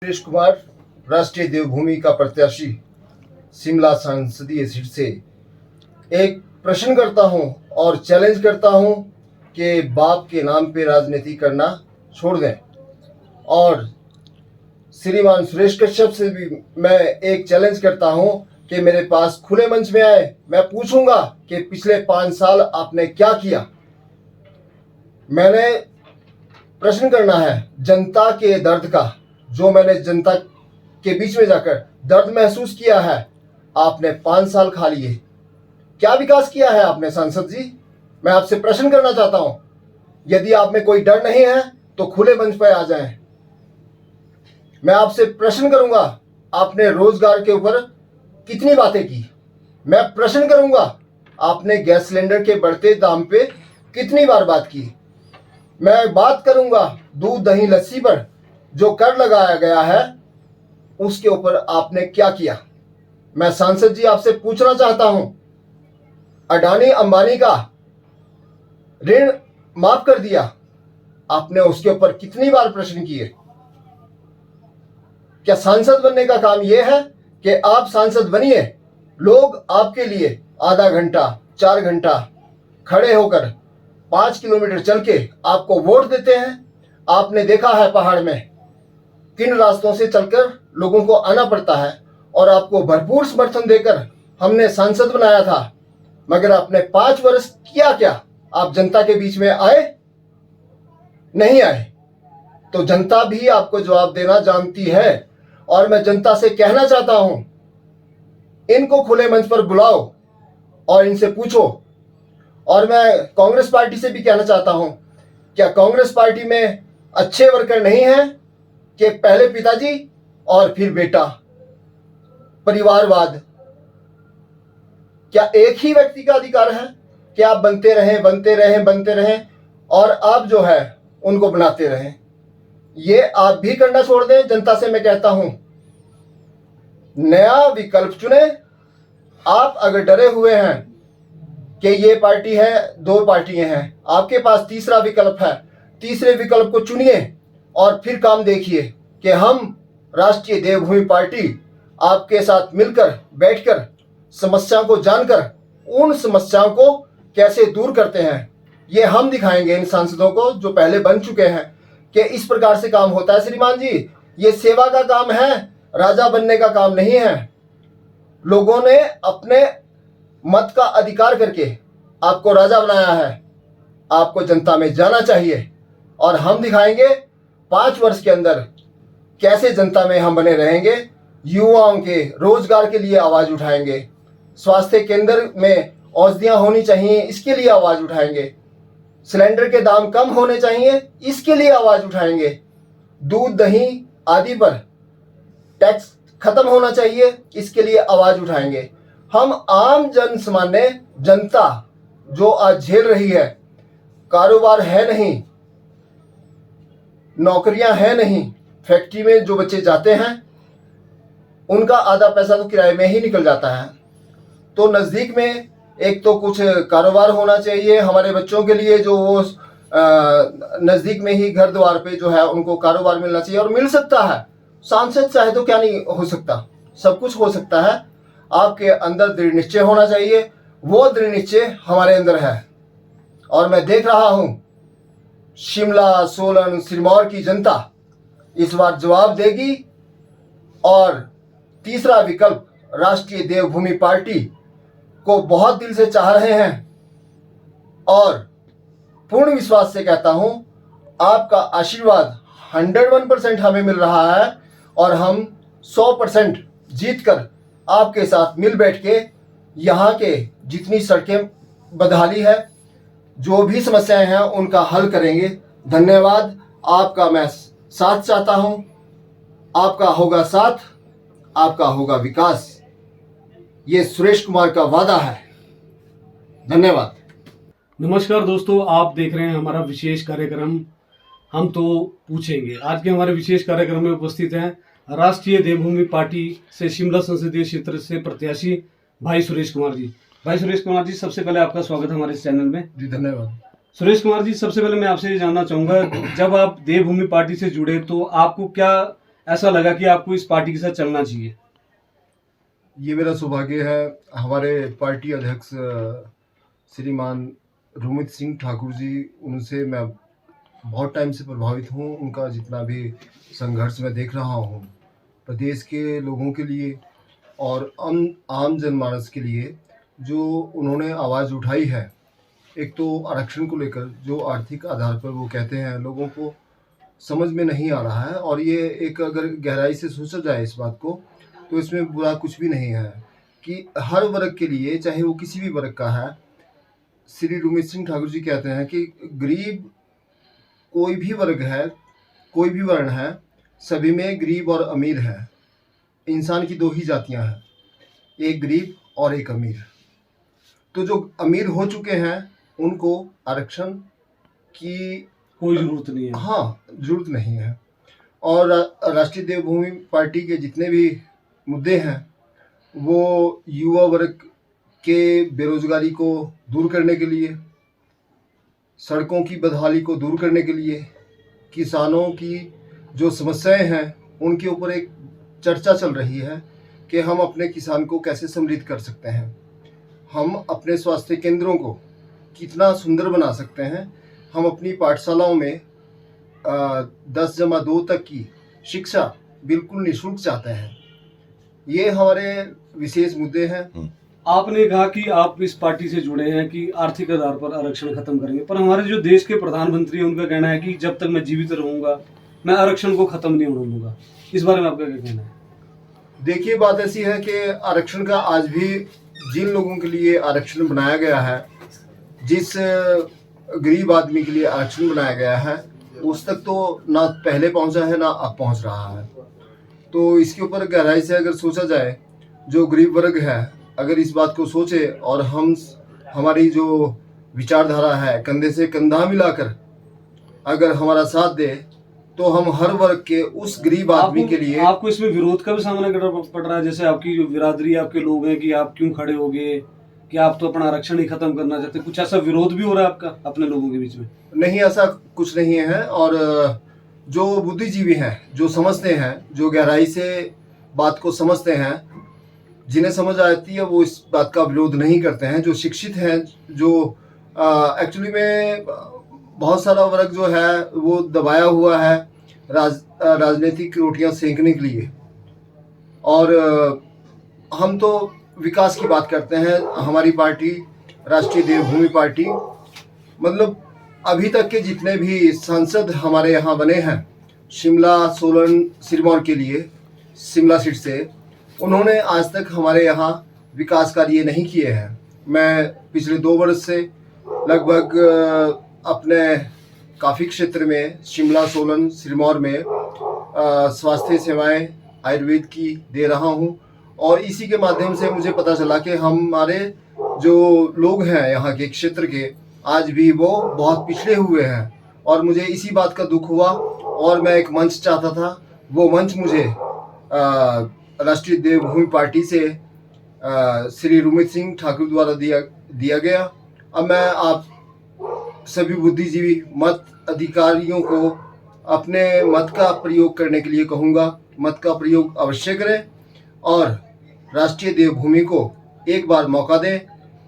सुरेश कुमार, राष्ट्रीय देवभूमि का प्रत्याशी, शिमला संसदीय सीट से एक प्रश्न करता हूं और चैलेंज करता हूं कि बाप के नाम पे राजनीति करना छोड़ दें। और श्रीमान सुरेश कश्यप से भी मैं एक चैलेंज करता हूं कि मेरे पास खुले मंच में आए। मैं पूछूंगा कि पिछले 5 साल आपने क्या किया। मैंने प्रश्न करना है जनता के दर्द का, जो मैंने जनता के बीच में जाकर दर्द महसूस किया है। आपने 5 साल खा लिए, क्या विकास किया है आपने सांसद जी? मैं आपसे प्रश्न करना चाहता हूं। यदि आप में कोई डर नहीं है तो खुले मंच पर आ जाएं। मैं आपसे प्रश्न करूंगा, आपने रोजगार के ऊपर कितनी बातें की? मैं प्रश्न करूंगा, आपने गैस सिलेंडर के बढ़ते दाम पे कितनी बार बात की? मैं बात करूंगा दूध दही लस्सी पर जो कर लगाया गया है, उसके ऊपर आपने क्या किया? मैं सांसद जी आपसे पूछना चाहता हूं, अडानी अंबानी का ऋण माफ कर दिया, आपने उसके ऊपर कितनी बार प्रश्न किए? क्या सांसद बनने का काम यह है कि आप सांसद बनिए, लोग आपके लिए आधा घंटा 4 घंटा खड़े होकर 5 किलोमीटर चल के आपको वोट देते हैं? आपने देखा है पहाड़ में किन रास्तों से चलकर लोगों को आना पड़ता है, और आपको भरपूर समर्थन देकर हमने सांसद बनाया था। मगर आपने 5 वर्ष किया क्या? आप जनता के बीच में आए? नहीं आए। तो जनता भी आपको जवाब देना जानती है। और मैं जनता से कहना चाहता हूं, इनको खुले मंच पर बुलाओ और इनसे पूछो। और मैं कांग्रेस पार्टी से भी कहना चाहता हूं, क्या कांग्रेस पार्टी में अच्छे वर्कर नहीं हैं कि पहले पिताजी और फिर बेटा? परिवारवाद क्या एक ही व्यक्ति का अधिकार है कि आप बनते रहें और आप जो है उनको बनाते रहें? ये आप भी करना छोड़ दें। जनता से मैं कहता हूं, नया विकल्प चुने। आप अगर डरे हुए हैं कि ये पार्टी है, 2 पार्टियां हैं, आपके पास तीसरा विकल्प है। तीसरे विकल्प को चुनिए और फिर काम देखिए कि हम राष्ट्रीय देवभूमि पार्टी आपके साथ मिलकर बैठकर समस्याओं को जानकर उन समस्याओं को कैसे दूर करते हैं, ये हम दिखाएंगे इन सांसदों को जो पहले बन चुके हैं कि इस प्रकार से काम होता है। श्रीमान जी, ये सेवा का काम है, राजा बनने का काम नहीं है। लोगों ने अपने मत का अधिकार करके आपको राजा बनाया है। आपको जनता में जाना चाहिए और हम दिखाएंगे 5 वर्ष के अंदर कैसे जनता में हम बने रहेंगे। युवाओं के रोजगार के लिए आवाज उठाएंगे, स्वास्थ्य केंद्र में औषधियां होनी चाहिए, इसके लिए आवाज उठाएंगे, सिलेंडर के दाम कम होने चाहिए, इसके लिए आवाज उठाएंगे, दूध दही आदि पर टैक्स खत्म होना चाहिए, इसके लिए आवाज उठाएंगे। हम आम जन सामान्य जनता जो आज झेल रही है, कारोबार है नहीं, नौकरियां हैं नहीं, फैक्ट्री में जो बच्चे जाते हैं उनका आधा पैसा तो किराए में ही निकल जाता है। तो नज़दीक में एक तो कुछ कारोबार होना चाहिए हमारे बच्चों के लिए, जो वो नज़दीक में ही घर द्वार पे जो है उनको कारोबार मिलना चाहिए, और मिल सकता है। सांसद चाहे तो क्या नहीं हो सकता, सब कुछ हो सकता है। आपके अंदर दृढ़ निश्चय होना चाहिए, वो दृढ़ निश्चय हमारे अंदर है। और मैं देख रहा हूं शिमला, सोलन, सिरमौर की जनता इस बार जवाब देगी। और तीसरा विकल्प राष्ट्रीय देवभूमि पार्टी को बहुत दिल से चाह रहे हैं और पूर्ण विश्वास से कहता हूं, आपका आशीर्वाद 101% हमें मिल रहा है और हम 100% जीतकर आपके साथ मिल बैठ के यहाँ के जितनी सड़कें बदहाली है, जो भी समस्याएं हैं, उनका हल करेंगे। धन्यवाद। आपका मैं साथ चाहता हूं, आपका होगा साथ, आपका होगा विकास। ये सुरेश कुमार का वादा है। धन्यवाद। नमस्कार दोस्तों, आप देख रहे हैं हमारा विशेष कार्यक्रम हम तो पूछेंगे। आज के हमारे विशेष कार्यक्रम में उपस्थित हैं राष्ट्रीय देवभूमि पार्टी से शिमला संसदीय क्षेत्र से प्रत्याशी भाई सुरेश कुमार जी। भाई सुरेश कुमार जी, सबसे पहले आपका स्वागत है हमारे इस चैनल में। जी धन्यवाद। सुरेश कुमार जी, सबसे पहले मैं आपसे ये जानना चाहूंगा, जब आप देवभूमि पार्टी से जुड़े तो आपको क्या ऐसा लगा कि आपको इस पार्टी के साथ चलना चाहिए? ये मेरा सौभाग्य है, हमारे पार्टी अध्यक्ष श्रीमान रोमित सिंह ठाकुर जी, उनसे मैं बहुत टाइम से प्रभावित हूँ। उनका जितना भी संघर्ष मैं देख रहा हूँ प्रदेश के लोगों के लिए और आम जनमानस के लिए, जो उन्होंने आवाज़ उठाई है, एक तो आरक्षण को लेकर जो आर्थिक आधार पर वो कहते हैं, लोगों को समझ में नहीं आ रहा है। और ये एक अगर गहराई से सोचा जाए इस बात को, तो इसमें बुरा कुछ भी नहीं है कि हर वर्ग के लिए, चाहे वो किसी भी वर्ग का है, श्री रोमित सिंह ठाकुर जी कहते हैं कि गरीब कोई भी वर्ग है, कोई भी वर्ण है, सभी में गरीब और अमीर है। इंसान की दो ही जातियां हैं, एक गरीब और एक अमीर। तो जो अमीर हो चुके हैं उनको आरक्षण की कोई जरूरत नहीं है। हाँ, जरूरत नहीं है। और राष्ट्रीय देवभूमि पार्टी के जितने भी मुद्दे हैं, वो युवा वर्ग के बेरोजगारी को दूर करने के लिए, सड़कों की बदहाली को दूर करने के लिए, किसानों की जो समस्याएं हैं उनके ऊपर एक चर्चा चल रही है कि हम अपने किसान को कैसे समृद्ध कर सकते हैं, हम अपने स्वास्थ्य केंद्रों को कितना सुंदर बना सकते हैं, हम अपनी पाठशालाओं में 10-2 तक की शिक्षा बिल्कुल निःशुल्क चाहते हैं। ये हमारे विशेष मुद्दे हैं। आपने कहा कि आप इस पार्टी से जुड़े हैं कि आर्थिक आधार पर आरक्षण खत्म करेंगे, पर हमारे जो देश के प्रधानमंत्री हैं उनका कहना है कि जब तक मैं जीवित रहूंगा मैं आरक्षण को खत्म नहीं होने दूंगा। इस बारे में आपका क्या कहना है? देखिए, बात ऐसी है कि आरक्षण का आज भी जिन लोगों के लिए आरक्षण बनाया गया है, जिस गरीब आदमी के लिए आरक्षण बनाया गया है, उस तक तो ना पहले पहुंचा है ना अब पहुंच रहा है। तो इसके ऊपर गहराई से अगर सोचा जाए, जो गरीब वर्ग है अगर इस बात को सोचे और हमारी जो विचारधारा है कंधे से कंधा मिलाकर अगर हमारा साथ दे, तो हम हर वर्ग के उस गरीब आदमी के लिए। आपको इसमें विरोध का भी सामना करना पड़ रहा है? जैसे आपकी जो बिरादरी, आपके लोग हैं कि आप क्यों खड़े हो गए, कि आप तो अपना आरक्षण ही खत्म करना चाहते, कुछ ऐसा विरोध भी हो रहा है आपका अपने लोगों के बीच में? नहीं, ऐसा कुछ नहीं है। और जो बुद्धिजीवी हैं, जो समझते हैं, जो गहराई से बात को समझते हैं, जिन्हें समझ आती है, वो इस बात का विरोध नहीं करते हैं। जो शिक्षित हैं, जो एक्चुअली में बहुत सारा वर्ग जो है वो दबाया हुआ है राजनीतिक रोटियां सेंकने के लिए। और हम तो विकास की बात करते हैं। हमारी पार्टी राष्ट्रीय देवभूमि पार्टी, मतलब अभी तक के जितने भी सांसद हमारे यहाँ बने हैं शिमला, सोलन, सिरमौर के लिए, शिमला सीट से, उन्होंने आज तक हमारे यहाँ विकास कार्य नहीं किए हैं। मैं पिछले 2 वर्ष से लगभग अपने काफ़ी क्षेत्र में, शिमला, सोलन, सिरमौर में स्वास्थ्य सेवाएं आयुर्वेद की दे रहा हूं। और इसी के माध्यम से मुझे पता चला कि हमारे जो लोग हैं यहाँ के क्षेत्र के, आज भी वो बहुत पिछड़े हुए हैं। और मुझे इसी बात का दुख हुआ और मैं एक मंच चाहता था। वो मंच मुझे राष्ट्रीय देवभूमि पार्टी से श्री रोमित सिंह ठाकुर द्वारा दिया गया। अब मैं आप सभी बुद्धिजीवी मत अधिकारियों को अपने मत का प्रयोग करने के लिए कहूँगा। मत का प्रयोग अवश्य करें और राष्ट्रीय देवभूमि को एक बार मौका दें।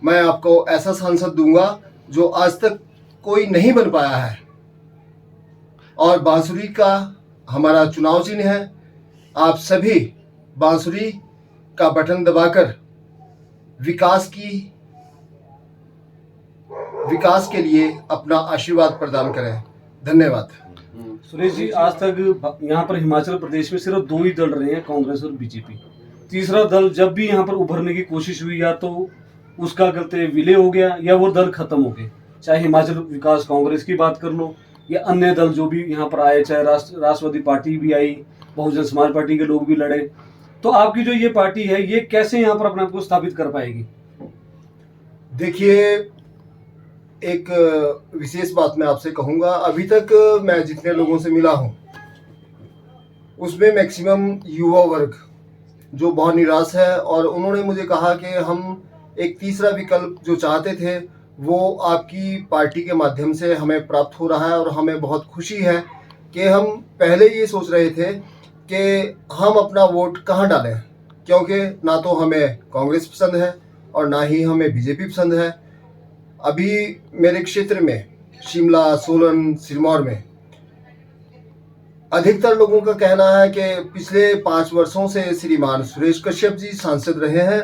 मैं आपको ऐसा सांसद दूंगा जो आज तक कोई नहीं बन पाया है। और बांसुरी का हमारा चुनाव चिन्ह है। आप सभी बांसुरी का बटन दबाकर विकास के लिए अपना आशीर्वाद प्रदान करें। धन्यवाद। सुरेश जी, आज तक यहाँ पर हिमाचल प्रदेश में सिर्फ 2 ही दल रहे हैं, कांग्रेस और बीजेपी। तीसरा दल जब भी यहाँ पर उभरने की कोशिश हुई, या तो उसका गलते विलय हो गया या वो दल खत्म हो गए। चाहे हिमाचल विकास कांग्रेस की बात कर लो या अन्य दल जो भी यहाँ पर आए, चाहे राष्ट्रवादी पार्टी भी आई, बहुजन समाज पार्टी के लोग भी लड़े। तो आपकी जो ये पार्टी है, ये कैसे यहाँ पर अपने आप को स्थापित कर पाएगी? देखिए, एक विशेष बात मैं आपसे कहूँगा। अभी तक मैं जितने लोगों से मिला हूँ उसमें मैक्सिमम युवा वर्ग जो बहुत निराश है, और उन्होंने मुझे कहा कि हम एक तीसरा विकल्प जो चाहते थे वो आपकी पार्टी के माध्यम से हमें प्राप्त हो रहा है। और हमें बहुत खुशी है कि हम पहले ये सोच रहे थे कि हम अपना वोट कहाँ डालें, क्योंकि ना तो हमें कांग्रेस पसंद है और ना ही हमें बीजेपी पसंद है। अभी मेरे क्षेत्र में शिमला, सोलन, सिरमौर में अधिकतर लोगों का कहना है कि पिछले 5 वर्षों से श्रीमान सुरेश कश्यप जी सांसद रहे हैं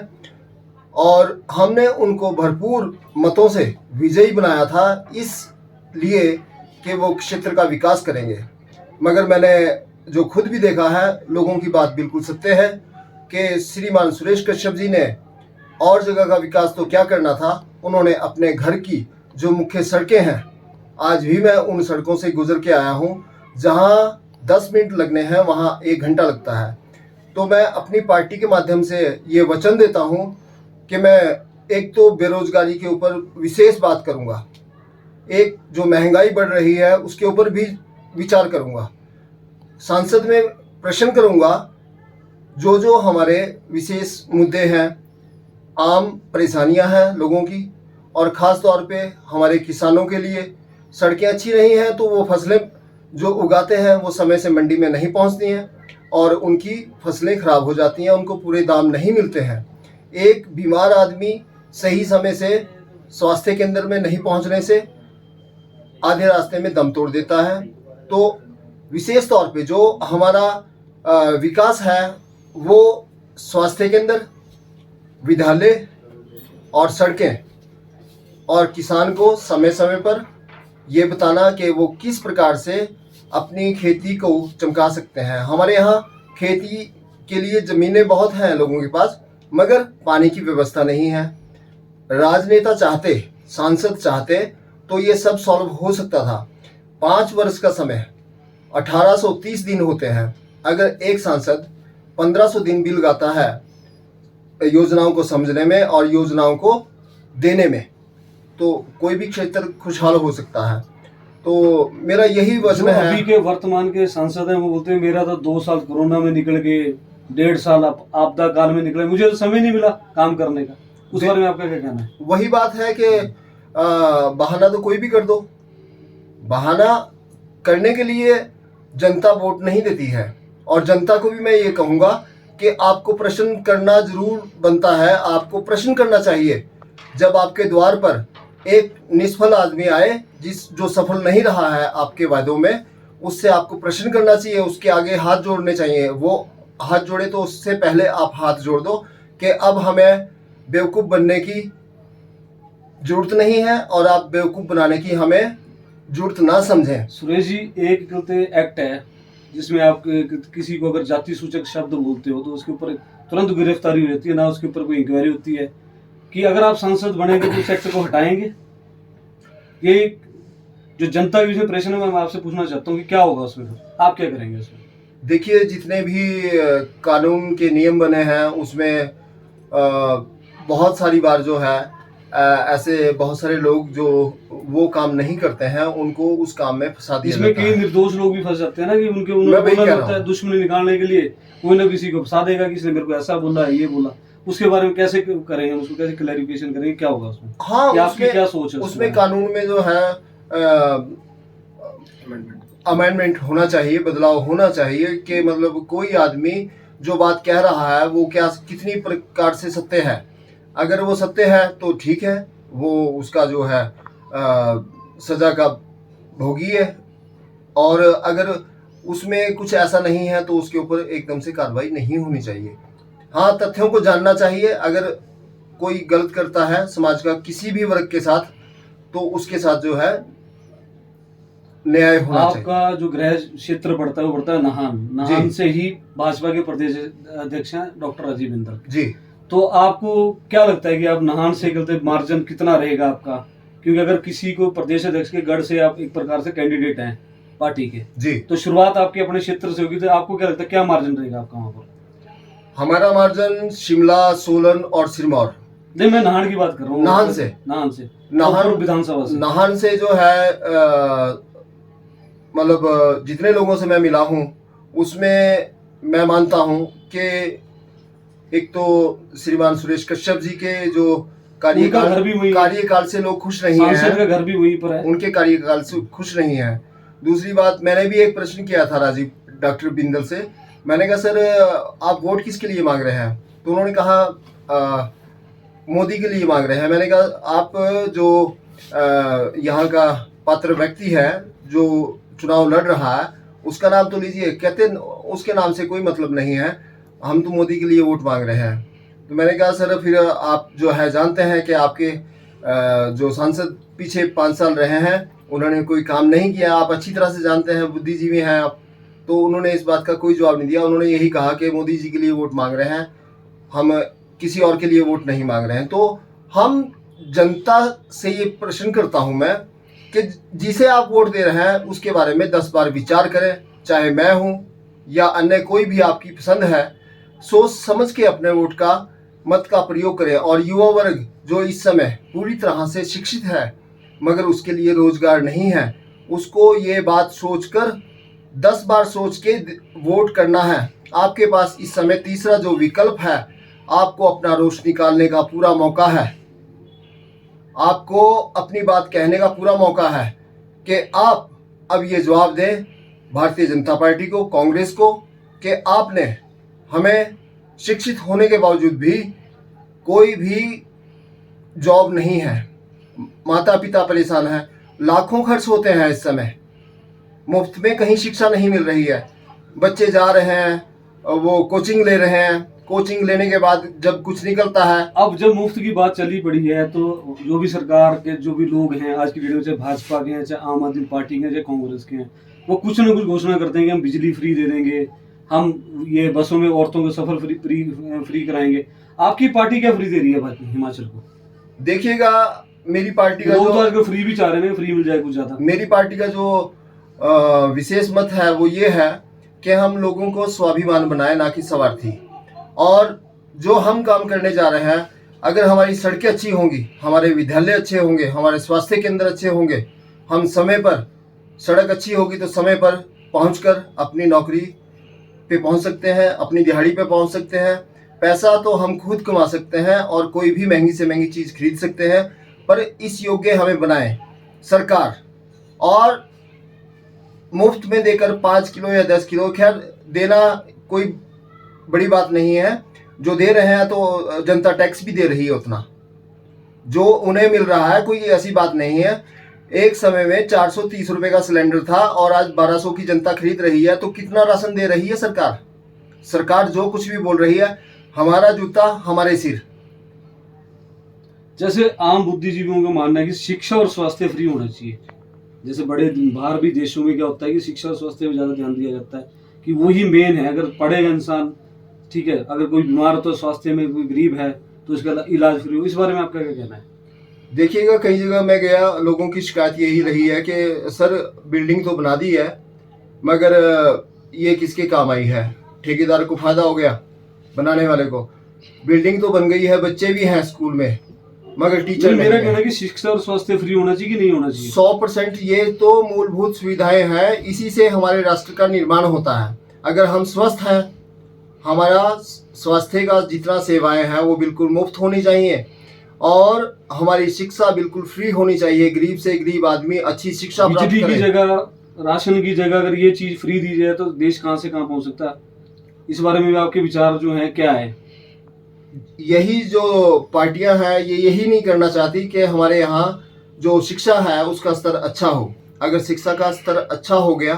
और हमने उनको भरपूर मतों से विजयी बनाया था, इसलिए कि वो क्षेत्र का विकास करेंगे। मगर मैंने जो खुद भी देखा है, लोगों की बात बिल्कुल सत्य है कि श्रीमान सुरेश कश्यप जी ने और जगह का विकास तो क्या करना था, उन्होंने अपने घर की जो मुख्य सड़कें हैं, आज भी मैं उन सड़कों से गुजर के आया हूँ, जहाँ 10 मिनट लगने हैं वहाँ 1 घंटा लगता है। तो मैं अपनी पार्टी के माध्यम से ये वचन देता हूँ कि मैं एक तो बेरोजगारी के ऊपर विशेष बात करूँगा, एक जो महंगाई बढ़ रही है उसके ऊपर भी विचार करूँगा, संसद में प्रश्न करूँगा, जो जो हमारे विशेष मुद्दे हैं, आम परेशानियां हैं लोगों की, और ख़ास तौर पे हमारे किसानों के लिए सड़कें अच्छी नहीं हैं तो वो फसलें जो उगाते हैं वो समय से मंडी में नहीं पहुंचती हैं और उनकी फसलें ख़राब हो जाती हैं, उनको पूरे दाम नहीं मिलते हैं। एक बीमार आदमी सही समय से स्वास्थ्य केंद्र में नहीं पहुंचने से आधे रास्ते में दम तोड़ देता है। तो विशेष तौर पे जो हमारा विकास है वो स्वास्थ्य केंद्र, विद्यालय और सड़कें, और किसान को समय समय पर ये बताना कि वो किस प्रकार से अपनी खेती को चमका सकते हैं। हमारे यहाँ खेती के लिए ज़मीनें बहुत हैं लोगों के पास, मगर पानी की व्यवस्था नहीं है। राजनेता चाहते, सांसद चाहते तो ये सब सॉल्व हो सकता था। 5 वर्ष का समय, 1830 दिन होते हैं। अगर एक सांसद 1500 दिन भी लगाता है योजनाओं को समझने में और योजनाओं को देने में, तो कोई भी क्षेत्र खुशहाल हो सकता है। तो मेरा यही वचन है। अभी के वर्तमान के सांसद हैं वो बोलते हैं मेरा तो 2 साल कोरोना में निकल गए, 1.5 साल आपदा काल में निकले, मुझे तो समय नहीं मिला काम करने का। उस बारे में आपका क्या कहना है? वही बात है कि बहाना तो कोई भी कर दो, बहाना करने के लिए जनता वोट नहीं देती है। और जनता को भी मैं ये कहूँगा कि आपको प्रश्न करना जरूर बनता है, आपको प्रश्न करना चाहिए। जब आपके द्वार पर एक निष्फल आदमी आए, जो सफल नहीं रहा है आपके वादों में, उससे आपको प्रश्न करना चाहिए, उसके आगे हाथ जोड़ने चाहिए। वो हाथ जोड़े तो उससे पहले आप हाथ जोड़ दो कि अब हमें बेवकूफ़ बनने की जरूरत नहीं है और आप बेवकूफ़ बनाने की हमें जरूरत ना समझें। सुरेश जी, एक एक्ट है जिसमें आप किसी को अगर जाति सूचक शब्द बोलते हो तो उसके ऊपर तुरंत गिरफ्तारी हो जाती है, ना उसके ऊपर कोई इंक्वायरी होती है। कि अगर आप सांसद बनेंगे तो उस एक्ट को हटाएंगे? ये जो जनता की जो परेशानी है, मैं आपसे पूछना चाहता हूँ कि क्या होगा उसमें, आप क्या करेंगे उसमें? देखिए, जितने भी कानून के नियम बने हैं उसमें बहुत सारी बार जो है ऐसे बहुत सारे लोग जो वो काम नहीं करते हैं उनको उस काम में फंसा दिया जाता है। इसमें कई निर्दोष लोग भी फंस जाते हैं ना, कि उन्होंने दुश्मनी निकालने के लिए कोई ना किसी को फंसा देगा, किसी ने मेरे को ऐसा बोला है, ये बोला। उसके बारे में कैसे करेंगे, उसको कैसे क्लैरिफिकेशन करेंगे, क्या होगा उसमें? हाँ, आपकी क्या सोच है उसमें? कानून में जो है अमेंडमेंट होना चाहिए, बदलाव होना चाहिए कि मतलब कोई आदमी जो बात कह रहा है वो क्या कितनी प्रकार से सत्य है। अगर वो सत्य है तो ठीक है, वो उसका जो है सजा का भोगी है, और अगर उसमें कुछ ऐसा नहीं है तो उसके ऊपर एकदम से कार्रवाई नहीं होनी चाहिए। हाँ, तथ्यों को जानना चाहिए। अगर कोई गलत करता है समाज का किसी भी वर्ग के साथ, तो उसके साथ जो है न्याय होना चाहिए। आपका जो गृह क्षेत्र बढ़ता है वो बढ़ता है नाहन से ही भाजपा के प्रदेश अध्यक्ष हैं डॉक्टर राजीव बिंदल जी। तो आपको क्या लगता है कि आप नाहन से गलते मार्जिन कितना रहेगा आपका? क्योंकि अगर किसी को प्रदेश अध्यक्ष के गढ़ से आप एक प्रकार से कैंडिडेट हैं पार्टी के जी, तो शुरुआत आपके अपने क्षेत्र से होगी, तो आपको क्या लगता है क्या मार्जिन रहेगा आपका वहाँ पर? हमारा मार्जिन शिमला, सोलन और सिरमौर। नहीं, मैं नाहन की बात कर रहा हूँ। नाहन विधानसभा से। नाहन से जो है मतलब जितने लोगों से मैं मिला हूँ उसमें मैं मानता हूँ कि एक तो श्रीमान सुरेश कश्यप जी के जो कार्यकाल से लोग खुश नहीं हैं, सांसद का घर भी वहीं पर है, उनके कार्यकाल से खुश नहीं है। दूसरी बात, मैंने भी एक प्रश्न किया था डॉक्टर बिंदल से, मैंने कहा सर आप वोट किसके लिए मांग रहे हैं? तो उन्होंने कहा मोदी के लिए मांग रहे हैं। मैंने कहा आप जो यहाँ का पात्र व्यक्ति है जो चुनाव लड़ रहा है उसका नाम तो लीजिए। कहते उसके नाम से कोई मतलब नहीं है, हम तो मोदी के लिए वोट मांग रहे हैं। तो मैंने कहा सर फिर आप जो है जानते हैं कि आपके जो सांसद पीछे 5 साल रहे हैं उन्होंने कोई काम नहीं किया, आप अच्छी तरह से जानते हैं, बुद्धिजीवी हैं आप। तो उन्होंने इस बात का कोई जवाब नहीं दिया। उन्होंने यही कहा कि मोदी जी के लिए वोट मांग रहे हैं, हम किसी और के लिए वोट नहीं मांग रहे हैं। तो हम जनता से ये प्रश्न करता हूं मैं कि जिसे आप वोट दे रहे हैं उसके बारे में 10 बार विचार करें, चाहे मैं हूं या अन्य कोई भी आपकी पसंद है। सोच समझ के अपने वोट का मत का प्रयोग करें। और युवा वर्ग जो इस समय पूरी तरह से शिक्षित है मगर उसके लिए रोजगार नहीं है, उसको ये बात सोचकर 10 बार सोच के वोट करना है। आपके पास इस समय तीसरा जो विकल्प है, आपको अपना रोष निकालने का पूरा मौका है, आपको अपनी बात कहने का पूरा मौका है कि आप अब ये जवाब दें भारतीय जनता पार्टी को, कांग्रेस को, कि आपने हमें शिक्षित होने के बावजूद भी कोई भी जॉब नहीं है, माता पिता परेशान हैं, लाखों खर्च होते हैं इस समय, मुफ्त में कहीं शिक्षा नहीं मिल रही है, बच्चे जा रहे हैं वो कोचिंग ले रहे हैं, कोचिंग लेने के बाद जब कुछ निकलता है। अब जब मुफ्त की बात चली पड़ी है तो जो भी सरकार के जो भी लोग हैं आज की डेट में, चाहे भाजपा के हैं, चाहे आम आदमी पार्टी के हैं, चाहे कांग्रेस के हैं, वो कुछ ना कुछ घोषणा करते हैं कि हम बिजली फ्री दे देंगे, हम ये बसों में औरतों को सफर फ्री कराएंगे। आपकी पार्टी क्या फ्री दे रही है हिमाचल को? देखिएगा मेरी पार्टी का लोग तो फ्री भी चाह रहे हैं, फ्री मिल जाए कुछ ज्यादा। मेरी पार्टी का जो विशेष मत है वो ये है कि हम लोगों को स्वाभिमान बनाए, ना कि स्वार्थी। और जो हम काम करने जा रहे हैं, अगर हमारी सड़कें अच्छी होंगी, हमारे विद्यालय अच्छे होंगे, हमारे स्वास्थ्य केंद्र अच्छे होंगे, हम समय पर, सड़क अच्छी होगी तो समय पर पहुंचकर अपनी नौकरी पे पहुंच सकते हैं, अपनी दिहाड़ी पे पहुंच सकते हैं। पैसा तो हम खुद कमा सकते हैं और कोई भी महंगी से महंगी चीज़ खरीद सकते हैं, पर इस योग्य हमें बनाए सरकार। और मुफ्त में देकर 5 किलो या 10 किलो, खैर देना कोई बड़ी बात नहीं है, जो दे रहे हैं तो जनता टैक्स भी दे रही है उतना, जो उन्हें मिल रहा है कोई ऐसी बात नहीं है। एक समय में 430 रुपए का सिलेंडर था और आज 1200 की जनता खरीद रही है, तो कितना राशन दे रही है सरकार? सरकार जो कुछ भी बोल रही है, हमारा जूता हमारे सिर। जैसे आम बुद्धिजीवियों का मानना है कि शिक्षा और स्वास्थ्य फ्री होना चाहिए। जैसे बड़े बाहर भी देशों में क्या होता है कि शिक्षा और स्वास्थ्य में ज़्यादा ध्यान दिया जाता है कि वही मेन है। अगर पढ़ेगा इंसान, ठीक है, अगर कोई बीमार हो तो स्वास्थ्य में, कोई गरीब है तो उसका इलाज फ्री हो। इस बारे में आपका क्या कहना है? देखिएगा कई जगह मैं गया, लोगों की शिकायत यही रही है कि सर बिल्डिंग तो बना दी है मगर ये किसके काम आई है? ठेकेदार को फायदा हो गया, बनाने वाले को। बिल्डिंग तो बन गई है, बच्चे भी हैं स्कूल में, मगर टीचर नहीं। मेरा कहना है कि शिक्षा और स्वास्थ्य फ्री होना चाहिए कि नहीं होना चाहिए? 100% ये तो मूलभूत सुविधाएं हैं, इसी से हमारे राष्ट्र का निर्माण होता है। अगर हम स्वस्थ हैं, हमारा स्वास्थ्य का जितना सेवाएं हैं वो बिल्कुल मुफ्त होनी चाहिए और हमारी शिक्षा बिल्कुल फ्री होनी चाहिए। गरीब से गरीब आदमी अच्छी शिक्षा प्राप्त करे। बिजली की जगह, राशन की जगह अगर ये चीज फ्री दी जाए तो देश कहां से कहां पहुंच सकता है? इस बारे में भी आपके विचार जो हैं क्या है? यही जो पार्टियां हैं ये यही नहीं करना चाहती कि हमारे यहाँ जो शिक्षा है उसका स्तर अच्छा हो। अगर शिक्षा का स्तर अच्छा हो गया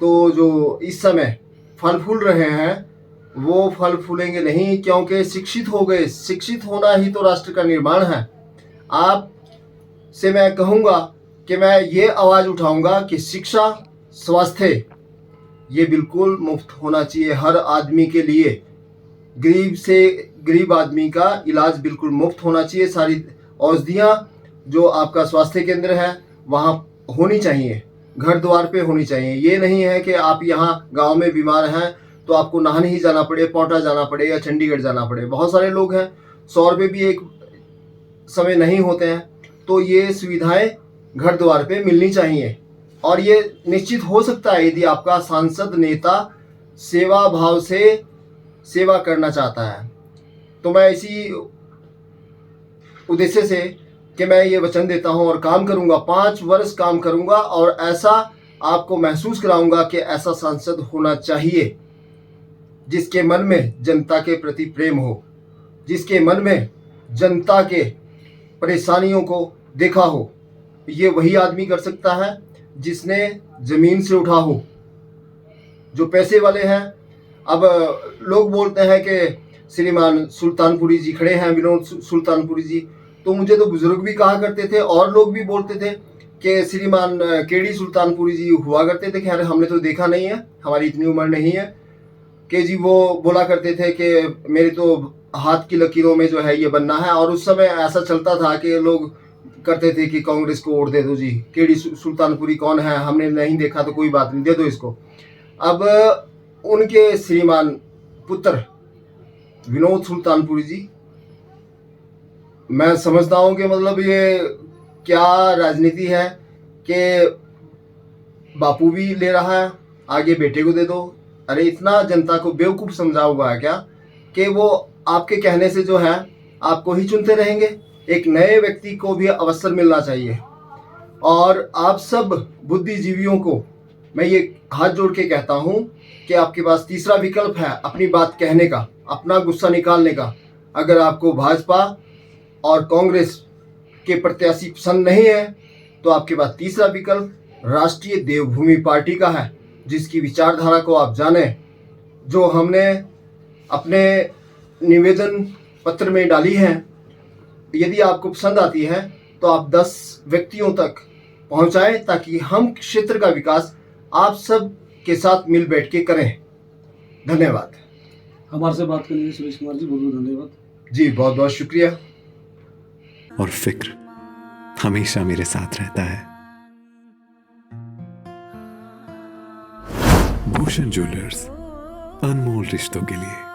तो जो इस समय फल फूल रहे हैं वो फल फूलेंगे नहीं, क्योंकि शिक्षित हो गए। शिक्षित होना ही तो राष्ट्र का निर्माण है। आप से मैं कहूँगा कि मैं ये आवाज़ उठाऊंगा कि शिक्षा, स्वास्थ्य ये बिल्कुल मुफ्त होना चाहिए हर आदमी के लिए। गरीब से गरीब आदमी का इलाज बिल्कुल मुफ्त होना चाहिए। सारी औषधियाँ जो आपका स्वास्थ्य केंद्र है वहाँ होनी चाहिए, घर द्वार पे होनी चाहिए। ये नहीं है कि आप यहाँ गांव में बीमार हैं तो आपको नाहन ही जाना पड़े, पौंटा जाना पड़े या चंडीगढ़ जाना पड़े। बहुत सारे लोग हैं 100 रुपये भी एक समय नहीं होते हैं, तो ये सुविधाएं घर द्वार पे मिलनी चाहिए। और ये निश्चित हो सकता है यदि आपका सांसद नेता सेवा भाव से सेवा करना चाहता है। तो मैं इसी उद्देश्य से कि मैं ये वचन देता हूं और काम करूंगा, 5 वर्ष काम करूंगा और ऐसा आपको महसूस कराऊंगा कि ऐसा सांसद होना चाहिए। जिसके मन में जनता के प्रति प्रेम हो, जिसके मन में जनता के परेशानियों को देखा हो। ये वही आदमी कर सकता है जिसने ज़मीन से उठा हो। जो पैसे वाले हैं, अब लोग बोलते हैं कि श्रीमान सुल्तानपुरी जी खड़े हैं, विनोद सुल्तानपुरी जी, तो मुझे तो बुजुर्ग भी कहा करते थे और लोग भी बोलते थे कि श्रीमान केडी सुल्तानपुरी जी हुआ करते थे। खैर हमने तो देखा नहीं है, हमारी इतनी उम्र नहीं है कि जी वो बोला करते थे कि मेरे तो हाथ की लकीरों में जो है ये बनना है। और उस समय ऐसा चलता था कि लोग करते थे कि कांग्रेस को वोट दे दो जी, केडी सुल्तानपुरी कौन है, हमने नहीं देखा तो कोई बात नहीं, दे दो इसको। अब उनके श्रीमान पुत्र विनोद सुल्तानपुरी जी, मैं समझता हूँ कि मतलब ये क्या राजनीति है कि बापू भी ले रहा है, आगे बेटे को दे दो। अरे इतना जनता को बेवकूफ़ समझा हुआ है क्या कि वो आपके कहने से जो है आपको ही चुनते रहेंगे। एक नए व्यक्ति को भी अवसर मिलना चाहिए। और आप सब बुद्धिजीवियों को मैं ये हाथ जोड़ के कहता हूँ कि आपके पास तीसरा विकल्प है अपनी बात कहने का, अपना गुस्सा निकालने का। अगर आपको भाजपा और कांग्रेस के प्रत्याशी पसंद नहीं है तो आपके पास तीसरा विकल्प राष्ट्रीय देवभूमि पार्टी का है, जिसकी विचारधारा को आप जानें, जो हमने अपने निवेदन पत्र में डाली है। यदि आपको पसंद आती है तो आप 10 व्यक्तियों तक पहुंचाएं ताकि हम क्षेत्र का विकास आप सब के साथ मिल बैठ के करें। धन्यवाद। हमारे से बात करने के लिए सुरेश कुमार जी बहुत बहुत धन्यवाद जी, बहुत बहुत शुक्रिया। और फिक्र हमेशा मेरे साथ रहता है। भूषण ज्वेलर्स, अनमोल रिश्तों के लिए।